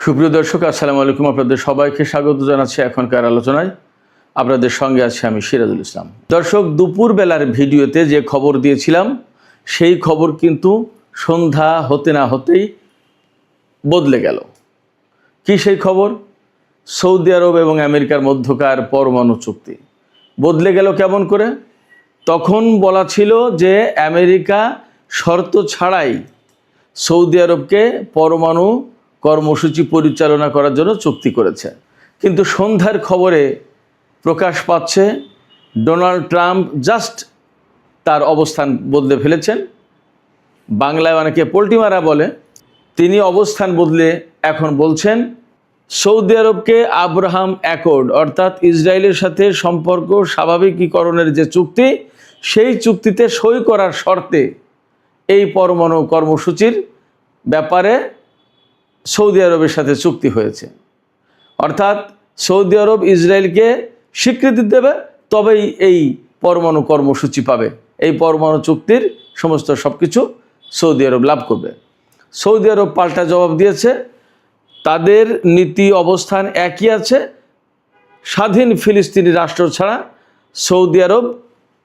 সুপ্রিয় দর্শক, আসসালামু আলাইকুম। আপনাদের সবাইকে স্বাগত জানাচ্ছি এখনকার আলোচনায়। আপনাদের সঙ্গে আছি আমি সিরাজুল ইসলাম। দর্শক, দুপুরবেলার ভিডিওতে যে খবর দিয়েছিলাম সেই খবর কিন্তু সন্ধ্যা হতে না হতেই বদলে গেল। কি সেই খবর? সৌদি আরব এবং আমেরিকার মধ্যকার পরমাণু চুক্তি বদলে গেল কেমন করে? তখন বলা ছিল যে আমেরিকা শর্ত ছাড়াই সৌদি আরবকে পরমাণু কর্মসূচি পরিচালনা করার জন্য চুক্তি করেছে। কিন্তু সন্ধ্যার খবরে প্রকাশ পাচ্ছে ডোনাল্ড ট্রাম্প জাস্ট তার অবস্থান বদলে ফেলেছেন। বাংলায় অনেকে পোল্টি মারা বলে, তিনি অবস্থান বদলে এখন বলছেন সৌদি আরবকে আব্রাহাম অ্যাকর্ড অর্থাৎ ইসরায়েলের সাথে সম্পর্ক স্বাভাবিকীকরণের যে চুক্তি, সেই চুক্তিতে সই করার শর্তে এই পরমাণু কর্মসূচির ব্যাপারে সৌদি আরবের সাথে চুক্তি হয়েছে। অর্থাৎ সৌদি আরব ইসরায়েলকে স্বীকৃতি দেবে, তবেই এই পরমাণু কর্মসূচি পাবে। এই পরমাণু চুক্তির সমস্ত সব কিছু সৌদি আরব লাভ করবে। সৌদি আরব পাল্টা জবাব দিয়েছে, তাদের নীতি অবস্থান একই আছে। স্বাধীন ফিলিস্তিনি রাষ্ট্র ছাড়া সৌদি আরব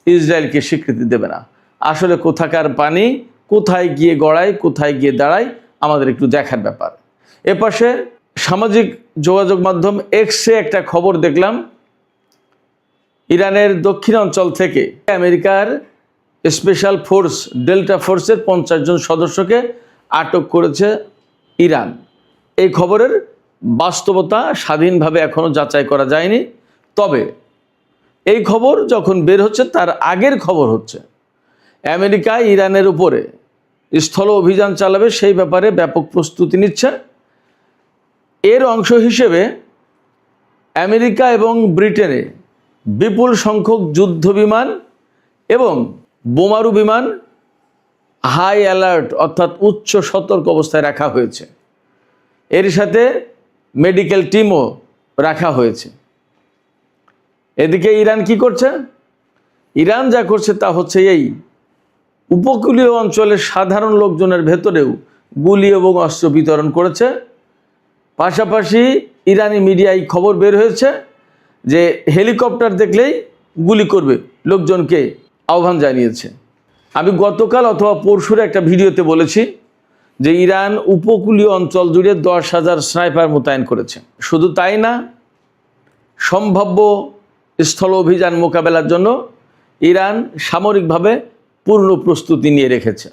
ইসরায়েলকে স্বীকৃতি দেবে না। আসলে কোথাকার পানি কোথায় গিয়ে গড়ায়, কোথায় গিয়ে দাঁড়ায়, আমাদের একটু দেখার ব্যাপার। এপাশে সামাজিক যোগাযোগ মাধ্যম এক্সে একটা খবর দেখলাম, ইরানের দক্ষিণাঞ্চল থেকে আমেরিকার স্পেশাল ফোর্স ডেল্টা ফোর্সের 50 জন সদস্যকে আটক করেছে ইরান। এই খবরের বাস্তবতা স্বাধীনভাবে এখনও যাচাই করা যায়নি। তবে এই খবর যখন বের হচ্ছে তার আগের খবর হচ্ছে আমেরিকা ইরানের উপরে স্থল অভিযান চালাবে, সেই ব্যাপারে ব্যাপক প্রস্তুতি নিচ্ছে। এর অংশ হিসেবে আমেরিকা এবং ব্রিটেনে বিপুল সংখ্যক যুদ্ধ বিমান এবং বোমারু বিমান হাই অ্যালার্ট অর্থাৎ উচ্চ সতর্ক অবস্থায় রাখা হয়েছে। এর সাথে মেডিকেল টিমও রাখা হয়েছে। এদিকে ইরান কি করছে? ইরান যা করছে তা হচ্ছে এই উপকূলীয় অঞ্চলের সাধারণ লোকজনের ভেতরেও গুলি এবং অস্ত্র বিতরণ করেছে। পাশাপাশি ইরানি মিডিয়ায় খবর বের হয়েছে যে হেলিকপ্টার দেখলেই গুলি করবে লোকজনকে আহ্বান জানিয়েছে। আমি গতকাল অথবা পরশুর একটা ভিডিওতে বলেছি যে ইরান উপকূলীয় অঞ্চল জুড়ে 10,000 স্নাইপার মোতায়েন করেছে। শুধু তাই না, সম্ভাব্য স্থল অভিযান মোকাবেলার জন্য ইরান সামরিকভাবে পূর্ণ প্রস্তুতি নিয়ে রেখেছে।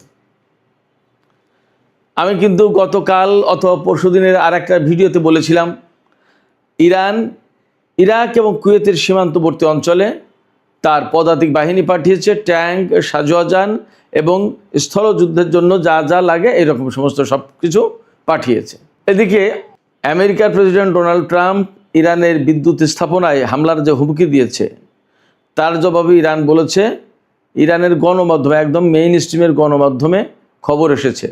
আমি কিন্তু গতকাল অথবা পরশু দিনের আর একটা ভিডিওতে বলেছিলাম ইরান ইরাক এবং কুয়েতের সীমান্তবর্তী অঞ্চলে তার পদাতিক বাহিনী পাঠিয়েছে, ট্যাঙ্ক, সাজোয়াজান এবং স্থলযুদ্ধের জন্য যা যা লাগে এরকম সমস্ত সব কিছু পাঠিয়েছে। এদিকে আমেরিকার প্রেসিডেন্ট ডোনাল্ড ট্রাম্প ইরানের বিদ্যুৎ স্থাপনায় হামলার যে হুমকি দিয়েছে তার জবাবে ইরান বলেছে, ইরানের গণমাধ্যমে একদম মেইন স্ট্রিমের গণমাধ্যমে খবর এসেছে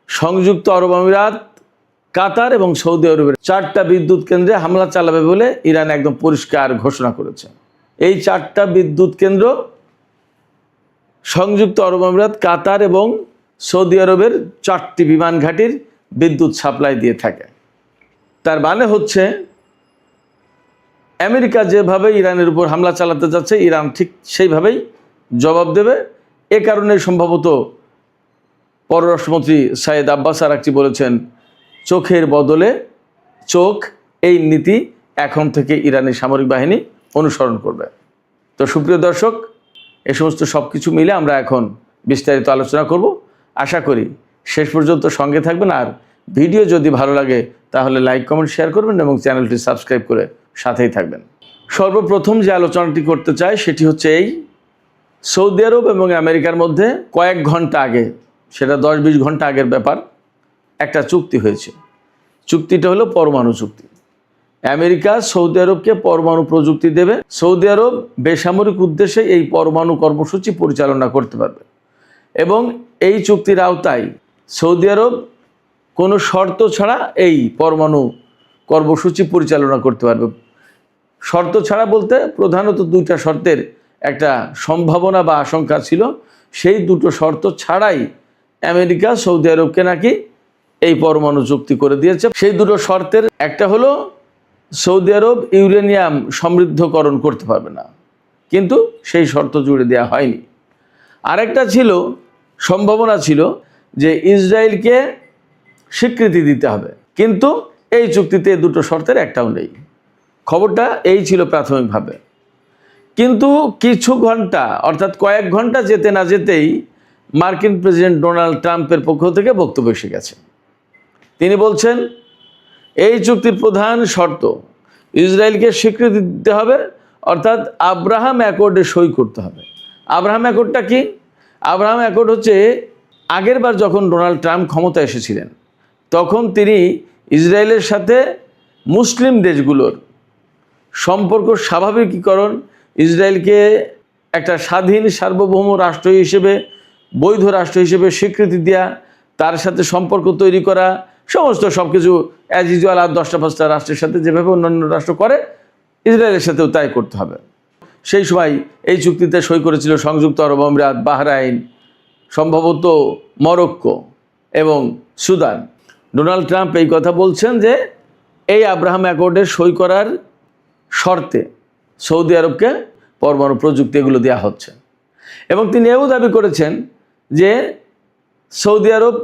সংযুক্ত আরব আমিরাত, কাতার এবং সৌদি আরবের 4টা বিদ্যুৎ কেন্দ্রে হামলা চালাবে বলে ইরান একদম পরিষ্কার ঘোষণা করেছে। এই 4টা বিদ্যুৎ কেন্দ্র সংযুক্ত আরব আমিরাত, কাতার এবং সৌদি আরবের 4টি বিমান ঘাঁটির বিদ্যুৎ সাপ্লাই দিয়ে থাকে। তার মানে হচ্ছে আমেরিকা যেভাবে ইরানের উপর হামলা চালাতে যাচ্ছে ইরান ঠিক সেইভাবেই জবাব দেবে। এ কারণে সম্ভবত পররাষ্ট্রমন্ত্রী সাইদ আব্বাস আরাকচি বলেছেন চোখের বদলে চোখ, এই নীতি এখন থেকে ইরানের সামরিক বাহিনী অনুসরণ করবে। তো সুপ্রিয় দর্শক, এ সমস্ত সব কিছু মিলে আমরা এখন বিস্তারিত আলোচনা করব। আশা করি শেষ পর্যন্ত সঙ্গে থাকবেন। আর ভিডিও যদি ভালো লাগে তাহলে লাইক, কমেন্ট, শেয়ার করবেন এবং চ্যানেলটি সাবস্ক্রাইব করে সাথেই থাকবেন। সর্বপ্রথম যে আলোচনাটি করতে চাই সেটি হচ্ছে এই সৌদি আরব এবং আমেরিকার মধ্যে কয়েক ঘন্টা আগে, সেটা 10-20 ঘন্টা আগের ব্যাপার, একটা চুক্তি হয়েছে। চুক্তিটা হলো পরমাণু চুক্তি। আমেরিকা সৌদি আরবকে পরমাণু প্রযুক্তি দেবে, সৌদি আরব বেসামরিক উদ্দেশ্যে এই পরমাণু কর্মসূচি পরিচালনা করতে পারবে এবং এই চুক্তির আওতায় সৌদি আরব কোনো শর্ত ছাড়া এই পরমাণু কর্মসূচি পরিচালনা করতে পারবে। শর্ত ছাড়া বলতে প্রধানত 2টা শর্তের একটা সম্ভাবনা বা আশঙ্কা ছিল। সেই 2টো শর্ত ছাড়াই আমেরিকা সৌদি আরবকে নাকি এই পরমাণু চুক্তি করে দিয়েছে। সেই দুটো শর্তের একটা হলো সৌদি আরব ইউরেনিয়াম সমৃদ্ধকরণ করতে পারবে না, কিন্তু সেই শর্ত জুড়ে দেওয়া হয়নি। আরেকটা ছিল, সম্ভাবনা ছিল যে ইসরায়েলকে স্বীকৃতি দিতে হবে, কিন্তু এই চুক্তিতে দুটো শর্তের একটাও নেই। খবরটা এই ছিল প্রাথমিকভাবে। কিন্তু কিছু ঘন্টা, অর্থাৎ কয়েক ঘন্টা যেতে না যেতেই মার্কিন প্রেসিডেন্ট ডোনাল্ড ট্রাম্পের পক্ষ থেকে বক্তব্য এসে গেছে। তিনি বলছেন এই চুক্তির প্রধান শর্ত ইসরায়েলকে স্বীকৃতি দিতে হবে, অর্থাৎ আব্রাহাম অ্যাকর্ডে সই করতে হবে। আব্রাহাম অ্যাকর্ডটা কি? আব্রাহাম অ্যাকর্ড হচ্ছে আগের বার যখন ডোনাল্ড ট্রাম্প ক্ষমতায় এসেছিলেন তখন তিনি ইসরায়েলের সাথে মুসলিম দেশগুলোর সম্পর্ক স্বাভাবিকীকরণ, ইসরায়েলকে একটা স্বাধীন সার্বভৌম রাষ্ট্র হিসেবে, বৈধ রাষ্ট্র হিসেবে স্বীকৃতি দেওয়া, তার সাথে সম্পর্ক তৈরি করা, সমস্ত সব কিছু অ্যাজ ইউজুয়াল আর 10টা-5টা রাষ্ট্রের সাথে যেভাবে অন্যান্য রাষ্ট্র করে ইসরায়েলের সাথেও তাই করতে হবে। সেই সময় এই চুক্তিতে সই করেছিল সংযুক্ত আরব আমিরাত, বাহরাইন, সম্ভবত মরক্কো এবং সুদান। ডোনাল্ড ট্রাম্প এই কথা বলছেন যে এই আব্রাহাম অ্যাকর্ডে সই করার শর্তে সৌদি আরবকে পরমাণু প্রযুক্তি এগুলো দেওয়া হচ্ছে, এবং তিনি এও দাবি করেছেন যে সৌদি আরব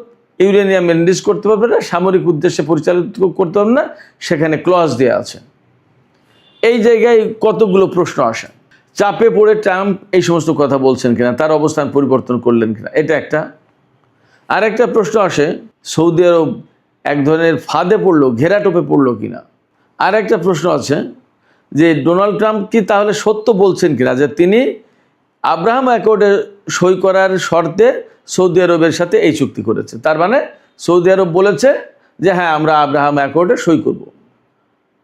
ইউরেনিয়াম এনরিচ করতে পারবে না, সামরিক উদ্দেশ্যে পরিচালিত করতে পারবে না, সেখানে ক্লজ দেওয়া আছে। এই জায়গায় কতগুলো প্রশ্ন আসে। চাপে পড়ে ট্রাম্প এই সমস্ত কথা বলছেন কিনা, তার অবস্থান পরিবর্তন করলেন কিনা, এটা একটা। আর একটা প্রশ্ন আসে, সৌদি আরব এক ধরনের ফাঁদে পড়লো, ঘেরাটোপে পড়লো কিনা। আর একটা প্রশ্ন আছে যে ডোনাল্ড ট্রাম্প কি তাহলে সত্য বলছেন কিনা যে তিনি আব্রাহাম অ্যাকর্ডে সই করার শর্তে সৌদি আরবের সাথে এই চুক্তি করেছে। তার মানে সৌদি আরব বলেছে যে হ্যাঁ আমরা আব্রাহাম অ্যাকর্ডে সই করব।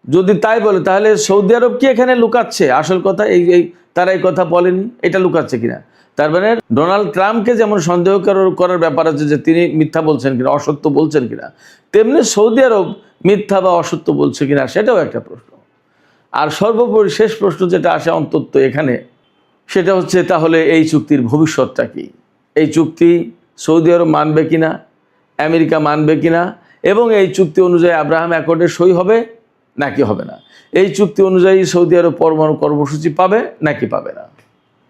যদি তাই বলে তাহলে সৌদি আরব কি এখানে লুকাচ্ছে আসল কথা? তারা এই কথা বলেনি, এটা লুকাচ্ছে কিনা? তার মানে ডোনাল্ড ট্রাম্পকে যেমন সন্দেহ করার ব্যাপার আছে যে তিনি মিথ্যা বলছেন কিনা, অসত্য বলছেন কিনা, তেমনি সৌদি আরব মিথ্যা বা অসত্য বলছে কিনা সেটাও একটা প্রশ্ন। আর সর্বোপরি শেষ প্রশ্ন যেটা আসে অন্তত এখানে, সেটা হচ্ছে তাহলে এই চুক্তির ভবিষ্যৎটা কি? এই চুক্তি সৌদি আরব মানবে কিনা, আমেরিকা মানবে কিনা, এবং এই চুক্তি অনুযায়ী আব্রাহাম অ্যাকর্ডে সই হবে নাকি হবে না? এই চুক্তি অনুযায়ী সৌদি আরব পরমাণু কর্মসূচি পাবে নাকি পাবে না?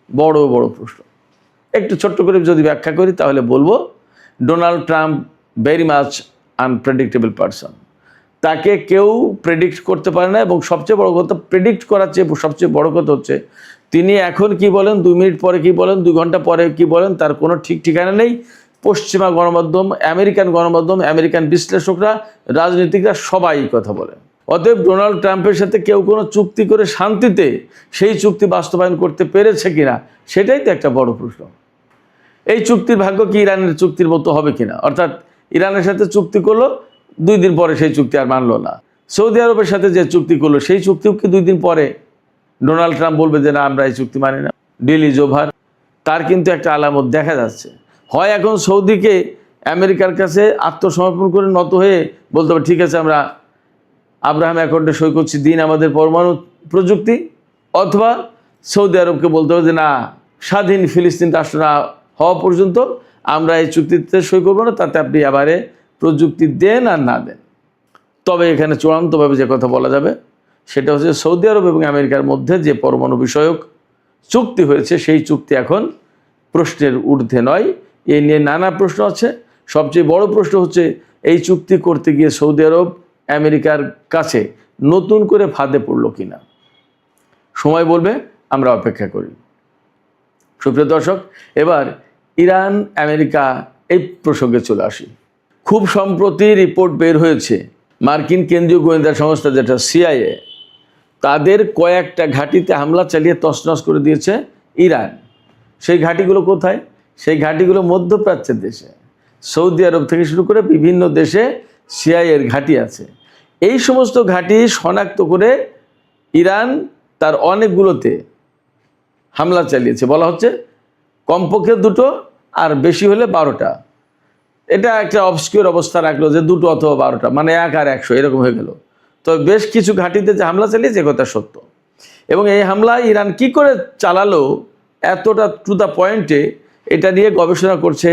বড় বড় প্রশ্ন। একটু ছোট্ট করে যদি ব্যাখ্যা করি তাহলে বলবো Donald Trump very much unpredictable person. তাকে কেউ প্রেডিক্ট করতে পারে না, এবং সবচেয়ে বড় কথা, প্রেডিক্ট করার চেয়ে সবচেয়ে বড় কথা হচ্ছে তিনি এখন কি বলেন, 2 মিনিট পরে কি বলেন, 2 ঘন্টা পরে কি বলেন, তার কোনো ঠিক ঠিকানা নেই। পশ্চিমা গণমাধ্যম, আমেরিকান গণমাধ্যম, আমেরিকান বিশ্লেষকরা, রাজনীতিকরা সবাই কথা বলে। অতএব ডোনাল্ড ট্রাম্পের সাথে কেউ কোনো চুক্তি করে শান্তিতে সেই চুক্তি বাস্তবায়ন করতে পেরেছে কিনা, সেটাই তো একটা বড় প্রশ্ন। এই চুক্তির ভাগ্য কি ইরানের চুক্তির মতো হবে কিনা? অর্থাৎ ইরানের সাথে চুক্তি করলো, 2 দিন পরে সেই চুক্তি আর মানলো না। সৌদি আরবের সাথে যে চুক্তি করলো সেই চুক্তিও কি 2 দিন পরে ডোনাল্ড ট্রাম্প বলবে যে না আমরা এই চুক্তি মানি না, ডিল ইজ ওভার? তার কিন্তু একটা আলামত দেখা যাচ্ছে। হয় এখন সৌদিকে আমেরিকার কাছে আত্মসমর্পণ করে নত হয়ে বলতে হবে ঠিক আছে আমরা আব্রাহাম অ্যাকর্ডে সই করছি, দিন আমাদের পরমাণু প্রযুক্তি, অথবা সৌদি আরবকে বলতে হবে যে না, স্বাধীন ফিলিস্তিন রাষ্ট্র না হওয়া পর্যন্ত আমরা এই চুক্তিতে সই করবো না, তাতে আপনি আবারে প্রযুক্তি দেন আর না দেন। তবে এখানে চূড়ান্তভাবে যে কথা বলা যাবে সেটা হচ্ছে সৌদি আরব এবং আমেরিকার মধ্যে যে পরমাণু বিষয়ক চুক্তি হয়েছে সেই চুক্তি এখন প্রশ্নের ঊর্ধ্বে নয়। এই নিয়ে নানা প্রশ্ন আছে। সবচেয়ে বড় প্রশ্ন হচ্ছে এই চুক্তি করতে গিয়ে সৌদি আরব আমেরিকার কাছে নতুন করে ফাঁদে পড়লো কিনা। সময় বলবে, আমরা অপেক্ষা করি। সুপ্রিয় দর্শক, এবার ইরান আমেরিকা এই প্রসঙ্গে চলে আসি। খুব সম্প্রতি রিপোর্ট বের হয়েছে, মার্কিন কেন্দ্রীয় গোয়েন্দা সংস্থা যেটা সিআইএ, তাদের কয়েকটা ঘাঁটিতে হামলা চালিয়ে তছনছ করে দিয়েছে ইরান। সেই ঘাঁটিগুলো কোথায়? সেই ঘাঁটিগুলো মধ্যপ্রাচ্যের দেশে, সৌদি আরব থেকে শুরু করে বিভিন্ন দেশে সিআইএর ঘাঁটি আছে। এই সমস্ত ঘাঁটি শনাক্ত করে ইরান তার অনেকগুলোতে হামলা চালিয়েছে। বলা হচ্ছে কমপক্ষে 2টো, আর বেশি হলে 12টা। এটা একটা অবস্কিউর অবস্থা রাখলো যে 2টো অথবা 12টা, মানে 1 আর 100 এরকম হয়ে গেল। তো বেশ কিছু ঘাঁটিতে যে হামলা চালিয়েছে কথা সত্য। এবং এই হামলা ইরান কি করে চালালো এতটা টু দ্য পয়েন্টে, এটা নিয়ে গবেষণা করছে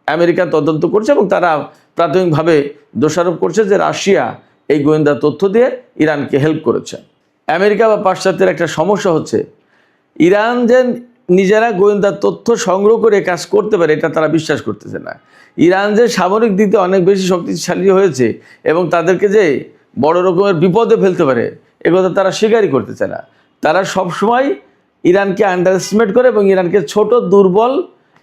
আমেরিকা, তদন্ত করছে, এবং তারা প্রাথমিকভাবে দোষারোপ করছে যে রাশিয়া এই গোয়েন্দা তথ্য দিয়ে ইরানকে হেল্প করেছে। আমেরিকা বা পাশ্চাত্যের একটা সমস্যা হচ্ছে ইরান যে নিজেরা গোয়েন্দা তথ্য সংগ্রহ করে কাজ করতে পারে এটা তারা বিশ্বাস করতেছে না। ইরান যে সামরিক দিকে অনেক বেশি শক্তিশালী হয়েছে এবং তাদেরকে যে বড় রকমের বিপদে ফেলতে পারে এগুলো তারা স্বীকারই করতে চায় না। তারা সবসময় ইরানকে আন্ডার এস্টিমেট করে এবং ইরানকে ছোট দুর্বল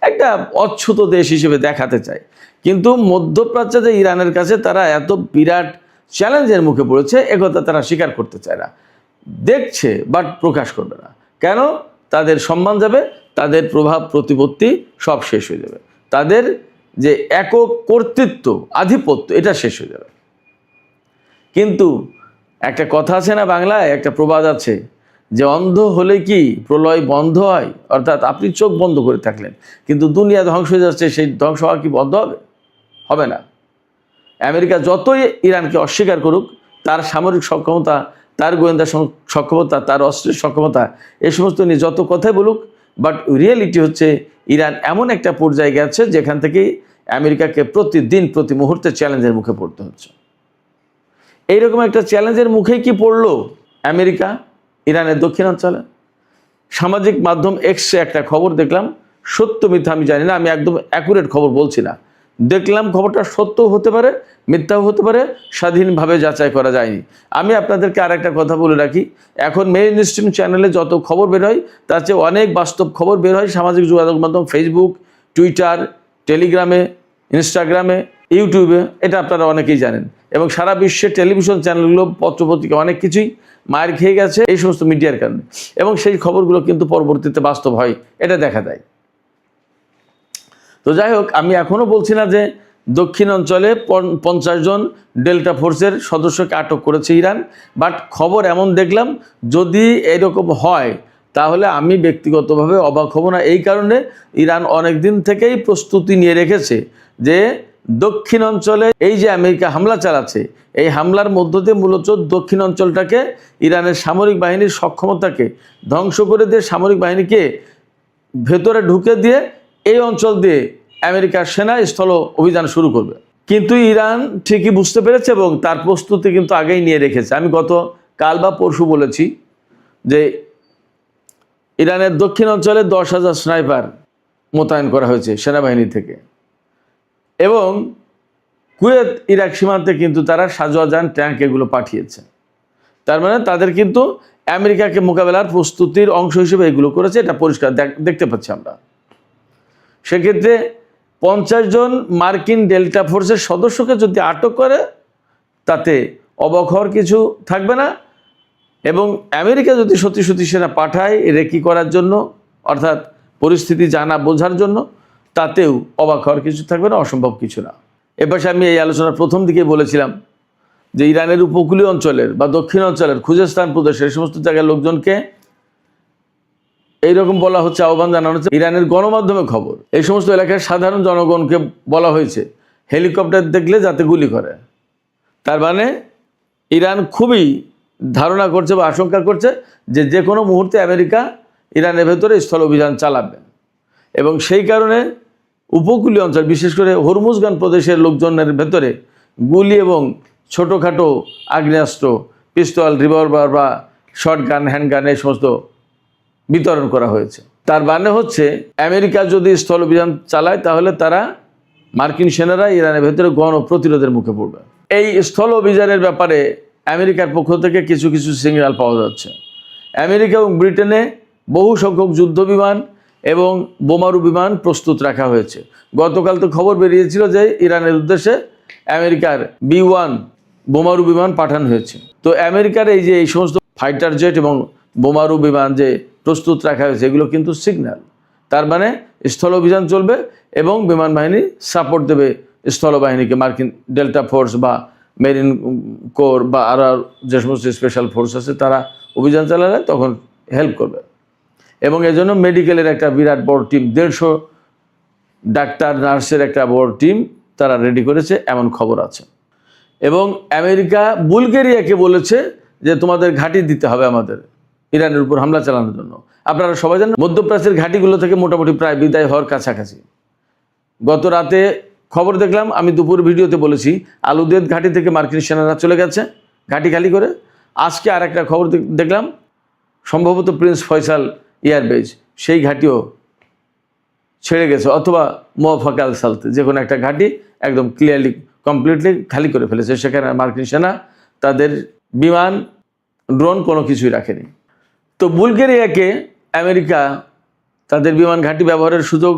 একটা অচ্ছুত দেশ হিসেবে দেখাতে চায়। কিন্তু মধ্যপ্রাচ্যে যে ইরানের কাছে তারা এত বিরাট চ্যালেঞ্জের মুখে পড়েছে একথা তারা স্বীকার করতে চায় না, দেখছে বাট প্রকাশ করবে না। কেন? তাদের সম্মান যাবে, তাদের প্রভাব প্রতিপত্তি সব শেষ হয়ে যাবে, তাদের যে একক কর্তৃত্ব আধিপত্য এটা শেষ হয়ে যাবে। কিন্তু একটা কথা আছে না, বাংলায় একটা প্রবাদ আছে যে অন্ধ হলে কি প্রলয় বন্ধ হয়, অর্থাৎ আপনি চোখ বন্ধ করে থাকলেন কিন্তু দুনিয়া ধ্বংস হয়ে যাচ্ছে, সেই ধ্বংস হওয়া কি বন্ধ হবে? হবে না। আমেরিকা যতই ইরানকে অস্বীকার করুক, তার সামরিক সক্ষমতা, তার গোয়েন্দা সক্ষমতা, তার অস্ত্রের সক্ষমতা এই সমস্ত নিয়ে যত কথাই বলুক, বাট রিয়েলিটি হচ্ছে ইরান এমন একটা পর্যায়ে গেছে যেখান থেকে আমেরিকাকে প্রতিদিন প্রতি মুহূর্তে চ্যালেঞ্জের মুখে পড়তে হচ্ছে। এইরকম একটা চ্যালেঞ্জের মুখেই কি পড়লো আমেরিকা ইরানের দক্ষিণাঞ্চলে? সামাজিক মাধ্যম এক্সে একটা খবর দেখলাম, সত্য মিথ্যা আমি জানি না, আমি একদম অ্যাকুরেট খবর বলছি না, দেখলাম খবরটা সত্য হতে পারে মিথ্যাও হতে পারে, স্বাধীনভাবে যাচাই করা যায়নি। আমি আপনাদেরকে আর একটা কথা বলে রাখি, এখন মেইন স্ট্রিম চ্যানেলে যত খবর বের হয় তার চেয়ে অনেক বাস্তব খবর বের হয় সামাজিক যোগাযোগ মাধ্যম, ফেসবুক, টুইটার, টেলিগ্রামে, ইনস্টাগ্রামে, ইউটিউবে, এটা আপনারা অনেকেই জানেন। এবং সারা বিশ্বের টেলিভিশন চ্যানেলগুলো, পত্রপত্রিকা অনেক কিছুই মায়ের খেয়ে গেছে এই সমস্ত মিডিয়ার কারণে, এবং সেই খবরগুলো কিন্তু পরবর্তীতে বাস্তব হয়, এটা দেখা যায়। তো যাই হোক, আমি এখনও বলছি না যে দক্ষিণ অঞ্চলে 50 জন ডেল্টা ফোর্সের সদস্যকে আটক করেছে ইরান, বাট খবর এমন দেখলাম যদি এরকম হয় তাহলে আমি ব্যক্তিগতভাবে অবাক হব না। এই কারণে ইরান অনেক দিন থেকেই প্রস্তুতি নিয়ে রেখেছে যে দক্ষিণ অঞ্চলে এই যে আমেরিকা হামলা চালাচ্ছে, এই হামলার মধ্য দিয়ে মূলত দক্ষিণ অঞ্চলটাকে, ইরানের সামরিক বাহিনীর সক্ষমতাকে ধ্বংস করে দিয়ে সামরিক বাহিনীকে ভেতরে ঢুকে দিয়ে এই অঞ্চল দিয়ে আমেরিকার সেনা স্থল অভিযান শুরু করবে। কিন্তু ইরান ঠিকই বুঝতে পেরেছে এবং তার প্রস্তুতি কিন্তু আগেই নিয়ে রেখেছে। আমি গত কাল বা পরশু বলেছি যে ইরানের দক্ষিণ অঞ্চলে 10,000 স্নাইপার মোতায়েন করা হয়েছে সেনাবাহিনী থেকে, এবং কুয়েত ইরাক সীমান্তে কিন্তু তারা সাজোয়াজান ট্যাঙ্ক এগুলো পাঠিয়েছে। তার মানে তাদের কিন্তু আমেরিকাকে মোকাবেলার প্রস্তুতির অংশ হিসেবে এগুলো করেছে, এটা পরিষ্কার দেখতে পাচ্ছি আমরা। সেক্ষেত্রে 50 জন মার্কিন ডেল্টা ফোর্সের সদস্যকে যদি আটক করে তাতে অবাক হওয়ার কিছু থাকবে না, এবং আমেরিকা যদি সত্যি সত্যি সেনা পাঠায় রেকি করার জন্য, অর্থাৎ পরিস্থিতি জানা বোঝার জন্য, তাতেও অবাক হওয়ার কিছু থাকবে না, অসম্ভব কিছু না। এবার আমি এই আলোচনার প্রথম দিকে বলেছিলাম যে ইরানের উপকূলীয় অঞ্চলের বা দক্ষিণ অঞ্চলের খুজেস্তান প্রদেশের সমস্ত জায়গার লোকজনকে এইরকম বলা হচ্ছে, আহ্বান জানানো হচ্ছে। ইরানের গণমাধ্যমে খবর, এই সমস্ত এলাকার সাধারণ জনগণকে বলা হয়েছে হেলিকপ্টার দেখলে যাতে গুলি করে। তার মানে ইরান খুবই ধারণা করছে বা আশঙ্কা করছে যে যে কোনো মুহূর্তে আমেরিকা ইরানের ভেতরে স্থল অভিযান চালাবে, এবং সেই কারণে উপকূলীয় অঞ্চল, বিশেষ করে হরমুজগান প্রদেশের লোকজনের ভেতরে গুলি এবং ছোটোখাটো আগ্নেয়াস্ত্র, পিস্তল, রিভলভার বা শর্ট গান, হ্যান্ডগান এই সমস্ত বিতরণ করা হয়েছে। তার মানে হচ্ছে আমেরিকা যদি স্থল অভিযান চালায় তাহলে তারা, মার্কিন সেনারা ইরানের ভেতরে গণ প্রতিরোধের মুখে পড়বে। এই স্থল অভিযানের ব্যাপারে আমেরিকার পক্ষ থেকে কিছু কিছু সিগন্যাল পাওয়া যাচ্ছে। আমেরিকা এবং ব্রিটেনে বহু সংখ্যক যুদ্ধ বিমান এবং বোমারু বিমান প্রস্তুত রাখা হয়েছে। গতকাল তো খবর বেরিয়েছিল যে ইরানের উদ্দেশ্যে আমেরিকার B-1 বোমারু বিমান পাঠানো হয়েছে। তো আমেরিকার এই যে এই সমস্ত ফাইটার জেট এবং বোমারু বিমান যে প্রস্তুত রাখা হয়েছে এগুলো কিন্তু সিগন্যাল। তার মানে স্থল অভিযান চলবে এবং বিমান বাহিনী সাপোর্ট দেবে স্থলবাহিনীকে। মার্কিন ডেল্টা ফোর্স বা মেরিন কোর বা আরও যে সমস্ত স্পেশাল ফোর্স আছে তারা অভিযান চালালে তখন হেল্প করবে। এবং এজন্য মেডিকেলের একটা বিরাট বড় টিম, 150 ডাক্তার নার্সের একটা বড় টিম তারা রেডি করেছে, এমন খবর আছে। এবং আমেরিকা বুলগেরিয়াকে বলেছে যে তোমাদের ঘাঁটি দিতে হবে আমাদের ইরানের উপর হামলা চালানোর জন্য। আপনারা সবাই জানেন মধ্যপ্রাচ্যের ঘাঁটিগুলো থেকে মোটামুটি প্রায় বিদায় হওয়ার কাছাকাছি। গত রাতে খবর দেখলাম, আমি দুপুর ভিডিওতে বলেছি আলুদেদ ঘাঁটি থেকে মার্কিন সেনারা চলে গেছে ঘাঁটি খালি করে। আজকে আর একটা খবর দেখলাম, সম্ভবত প্রিন্স ফয়সাল এয়ারবেজ সেই ঘাঁটিও ছেড়ে গেছে, অথবা মোয়াফাক আল সালতে, যে কোনো একটা ঘাঁটি একদম ক্লিয়ারলি কমপ্লিটলি খালি করে ফেলেছে। সেখানে মার্কিন সেনা তাদের বিমান, ড্রোন কোনো কিছুই রাখেনি। তো বুলগেরিয়াকে আমেরিকা তাদের বিমান ঘাঁটি ব্যবহারের সুযোগ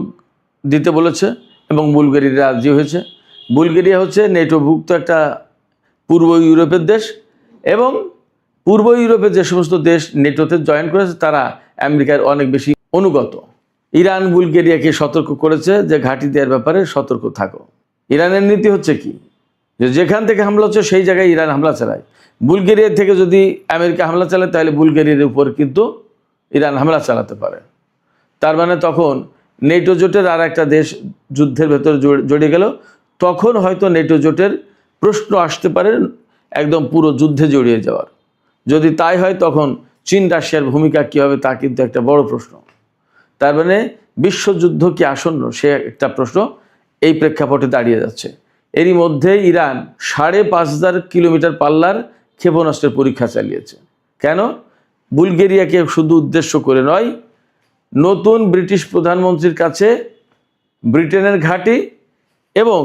দিতে বলেছে এবং বুলগেরিয়া রাজি হয়েছে। বুলগেরিয়া হচ্ছে নেটোভুক্ত একটা পূর্ব ইউরোপের দেশ, এবং পূর্ব ইউরোপের যে সমস্ত দেশ নেটোতে জয়েন করেছে তারা আমেরিকার অনেক বেশি অনুগত। ইরান বুলগেরিয়াকে সতর্ক করেছে যে ঘাঁটি দেওয়ার ব্যাপারে সতর্ক থাকো। ইরানের নীতি হচ্ছে কি, যে যেখান থেকে হামলা হচ্ছে সেই জায়গায় ইরান হামলা চালায়। বুলগেরিয়া থেকে যদি আমেরিকা হামলা চালায় তাহলে বুলগেরিয়ার উপর কিন্তু ইরান হামলা চালাতে পারে। তার মানে তখন নেটো জোটের আর একটা দেশ যুদ্ধের ভেতরে জড়িয়ে গেল, তখন হয়তো নেটো জোটের প্রশ্ন আসতে পারে একদম পুরো যুদ্ধে জড়িয়ে যাওয়ার। যদি তাই হয় তখন চীন রাশিয়ার ভূমিকা কী হবে তা কিন্তু একটা বড় প্রশ্ন। তার মানে বিশ্বযুদ্ধ কি আসন্ন, সে একটা প্রশ্ন এই প্রেক্ষাপটে দাঁড়িয়ে যাচ্ছে। এরই মধ্যে ইরান ৫,৫০০ কিলোমিটার পাল্লার ক্ষেপণাস্ত্রের পরীক্ষা চালিয়েছে। কেন? বুলগেরিয়াকে শুধু উদ্দেশ্য করে নয়, নতুন ব্রিটিশ প্রধানমন্ত্রীর কাছে ব্রিটেনের ঘাঁটি এবং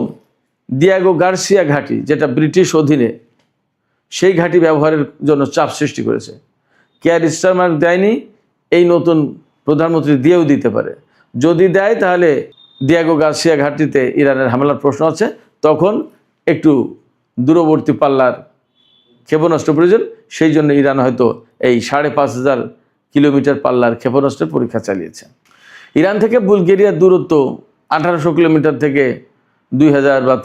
দিয়াগো গার্সিয়া ঘাঁটি, যেটা ব্রিটিশ অধীনে, সেই ঘাঁটি ব্যবহারের জন্য চাপ সৃষ্টি করেছে। কেয়ার স্টারমার দেয়নি, এই নতুন প্রধানমন্ত্রী দিয়েও দিতে পারে। যদি দেয় তাহলে দিয়াগো গার্সিয়া ঘাঁটিতে ইরানের হামলার প্রশ্ন আছে, তখন একটু দূরবর্তী পাল্লার ক্ষেপণাস্ত্র প্রয়োজন। সেই জন্য ইরান হয়তো এই ৫,৫০০ কিলোমিটার পাল্লার ক্ষেপণাস্ত্রের পরীক্ষা চালিয়েছে। ইরান থেকে বুলগেরিয়ার দূরত্ব ১৮০০ কিলোমিটার থেকে ২,০০০ বা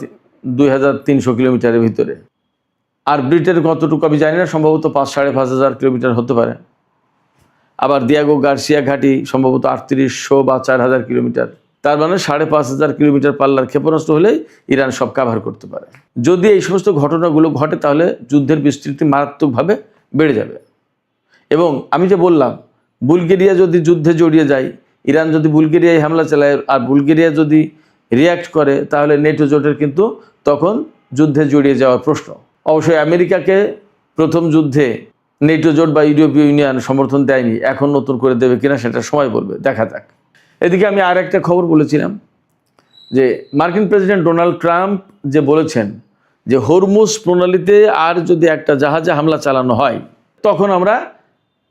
২,৩০০ কিলোমিটারের ভিতরে। আর ব্রিটেনের কতটুকু আমি জানি না, সম্ভবত ৫,৫০০ কিলোমিটার হতে পারে। আবার দিয়াগো গার্সিয়া ঘাঁটি সম্ভবত ৩৮০০ বা ৪,০০০ কিলোমিটার। তার মানে ৫,৫০০ কিলোমিটার পাল্লার ক্ষেপণাস্ত্র হলেই ইরান সব কাভার করতে পারে। যদি এই সমস্ত ঘটনাগুলো ঘটে তাহলে যুদ্ধের বিস্তৃতি মারাত্মকভাবে বেড়ে যাবে। এবং আমি যে বললাম, বুলগেরিয়া যদি যুদ্ধে জড়িয়ে যায়, ইরান যদি বুলগেরিয়ায় হামলা চালায় আর বুলগেরিয়া যদি রিয়্যাক্ট করে, তাহলে নেটো জোটের কিন্তু তখন যুদ্ধে জড়িয়ে যাওয়ার প্রশ্ন। অবশ্যই আমেরিকাকে প্রথম যুদ্ধে নেটো জোট বা ইউরোপীয় ইউনিয়ন সমর্থন দেয়নি, এখন নতুন করে দেবে কিনা সেটা সময় বলবে, দেখা যাক। এদিকে আমি আর একটা খবর বলেছিলাম যে মার্কিন প্রেসিডেন্ট ডোনাল্ড ট্রাম্প যে বলেছেন যে হরমুজ প্রণালীতে আর যদি একটা জাহাজে হামলা চালানো হয় তখন আমরা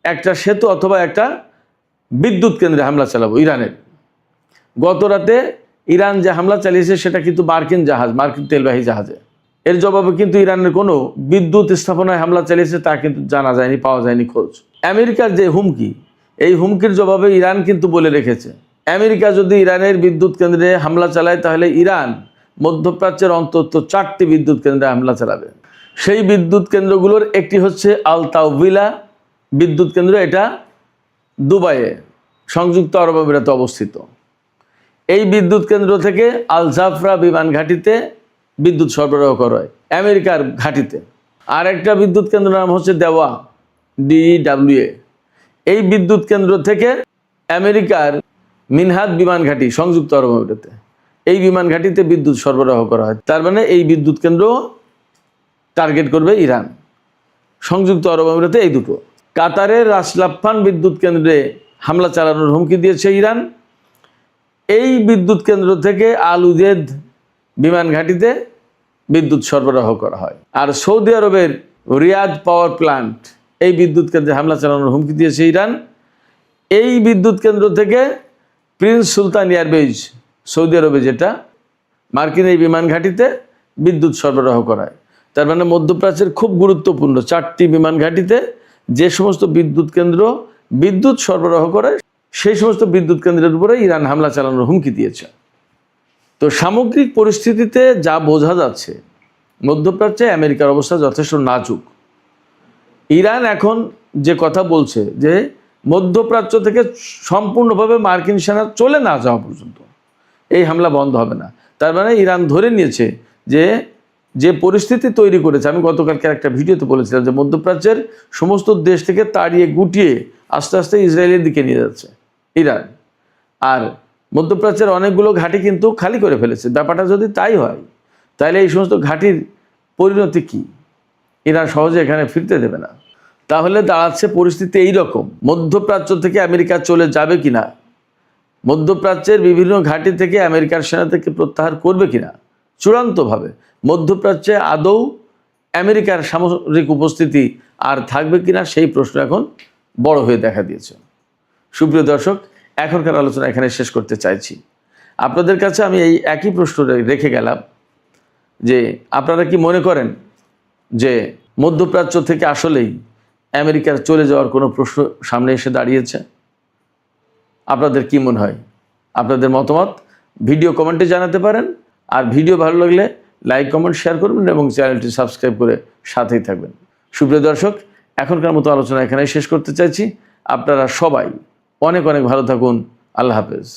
একটা সেতু অথবা একটা বিদ্যুৎ কেন্দ্রে হামলা চালাবো ইরানের। গত রাতে ইরান যে হামলা চালিয়েছে সেটা কিন্তু মার্কিন জাহাজ, মার্কিন তেলবাহী জাহাজে। এর জবাবে কিন্তু ইরানের কোনো বিদ্যুৎ স্থাপনায় হামলা চালিয়েছে তা কিন্তু জানা যায়নি, পাওয়া যায়নি খোঁজ। আমেরিকার যে হুমকি, এই হুমকির জবাবে ইরান কিন্তু বলে রেখেছে আমেরিকা যদি ইরানের বিদ্যুৎ কেন্দ্রে হামলা চালায় তাহলে ইরান মধ্যপ্রাচ্যের অন্তত ৪টি বিদ্যুৎ কেন্দ্রে হামলা চালাবে। সেই বিদ্যুৎ কেন্দ্রগুলোর একটি হচ্ছে আল তাওবিলা বিদ্যুৎ কেন্দ্র, এটা দুবাইয়ে সংযুক্ত আরব আমিরাতে অবস্থিত। এই বিদ্যুৎ কেন্দ্র থেকে আল জাফরা বিমান ঘাঁটিতে বিদ্যুৎ সরবরাহ করা হয় আমেরিকার ঘাঁটিতে। আর একটা বিদ্যুৎ কেন্দ্র নাম হচ্ছে দেওয়া, DWA। এই বিদ্যুৎ কেন্দ্র থেকে আমেরিকার মিনহাদ বিমান ঘাঁটি সংযুক্ত আরব আমিরাতে, এই বিমান ঘাঁটিতে বিদ্যুৎ সরবরাহ করা হয়। তার মানে এই বিদ্যুৎ কেন্দ্র টার্গেট করবে ইরান, সংযুক্ত আরব আমিরাতে এই দুটো। কাতারের রাস লাফান বিদ্যুৎ কেন্দ্রে হামলা চালানোর হুমকি দিয়েছে ইরান। এই বিদ্যুৎ কেন্দ্র থেকে আল উদেদ বিমান ঘাঁটিতে বিদ্যুৎ সরবরাহ করা হয়। আর সৌদি আরবের রিয়াদ পাওয়ার প্ল্যান্ট, এই বিদ্যুৎ কেন্দ্রে হামলা চালানোর হুমকি দিয়েছে ইরান। এই বিদ্যুৎ কেন্দ্র থেকে প্রিন্স সুলতান এয়ারবেজ, সৌদি আরবে যেটা, মার্কিন এই বিমান ঘাঁটিতে বিদ্যুৎ সরবরাহ করা হয়। তার মানে মধ্যপ্রাচ্যের খুব গুরুত্বপূর্ণ 4টি বিমান ঘাঁটিতে যে সমস্ত বিদ্যুৎ কেন্দ্র বিদ্যুৎ সরবরাহ করে, সেই সমস্ত বিদ্যুৎ কেন্দ্রের উপরে ইরান হামলা চালানোর হুমকি দিয়েছে। তো সামগ্রিক পরিস্থিতিতে যা বোঝা যাচ্ছে, মধ্যপ্রাচ্যে আমেরিকার অবস্থা যথেষ্ট নাজুক। ইরান এখন যে কথা বলছে যে মধ্যপ্রাচ্য থেকে সম্পূর্ণভাবে মার্কিন সেনা চলে না যাওয়া পর্যন্ত এই হামলা বন্ধ হবে না। তার মানে ইরান ধরে নিয়েছে যে যে পরিস্থিতি তৈরি করেছে, আমি গতকালকে একটা ভিডিওতে বলেছিলাম যে মধ্যপ্রাচ্যের সমস্ত দেশ থেকে তাড়িয়ে গুটিয়ে আস্তে আস্তে ইসরায়েলের দিকে নিয়ে যাচ্ছে ইরান। আর মধ্যপ্রাচ্যের অনেকগুলো ঘাঁটি কিন্তু খালি করে ফেলেছে। ব্যাপারটা যদি তাই হয়, তাহলে এই সমস্ত ঘাঁটির পরিণতি কী? ইরান সহজে এখানে ফিরতে দেবে না। তাহলে দাঁড়াচ্ছে পরিস্থিতি এই রকম, মধ্যপ্রাচ্য থেকে আমেরিকা চলে যাবে কিনা, মধ্যপ্রাচ্যের বিভিন্ন ঘাঁটি থেকে আমেরিকার সেনা থেকে প্রত্যাহার করবে কিনা, চূড়ান্তভাবে মধ্যপ্রাচ্যে আদৌ আমেরিকার সামরিক উপস্থিতি আর থাকবে কিনা, সেই প্রশ্ন এখন বড় হয়ে দেখা দিয়েছে। সুপ্রিয় দর্শক, এখনকার আলোচনা এখানে শেষ করতে চাইছি। আপনাদের কাছে আমি এই একই প্রশ্ন রেখে গেলাম যে আপনারা কি মনে করেন যে মধ্যপ্রাচ্য থেকে আসলেই আমেরিকার চলে যাওয়ার কোনো প্রশ্ন সামনে এসে দাঁড়িয়েছে? আপনাদের কি মনে হয়? আপনাদের মতামত ভিডিও কমেন্টে জানাতে পারেন। আর ভিডিও ভালো লাগলে লাইক, কমেন্ট, শেয়ার করবেন এবং চ্যানেলটি সাবস্ক্রাইব করে সাথেই থাকবেন। সুপ্রিয় দর্শক, এখনকার মতো আলোচনা এখানেই শেষ করতে চাইছি। আপনারা সবাই অনেক অনেক ভালো থাকুন। আল্লাহ হাফেজ।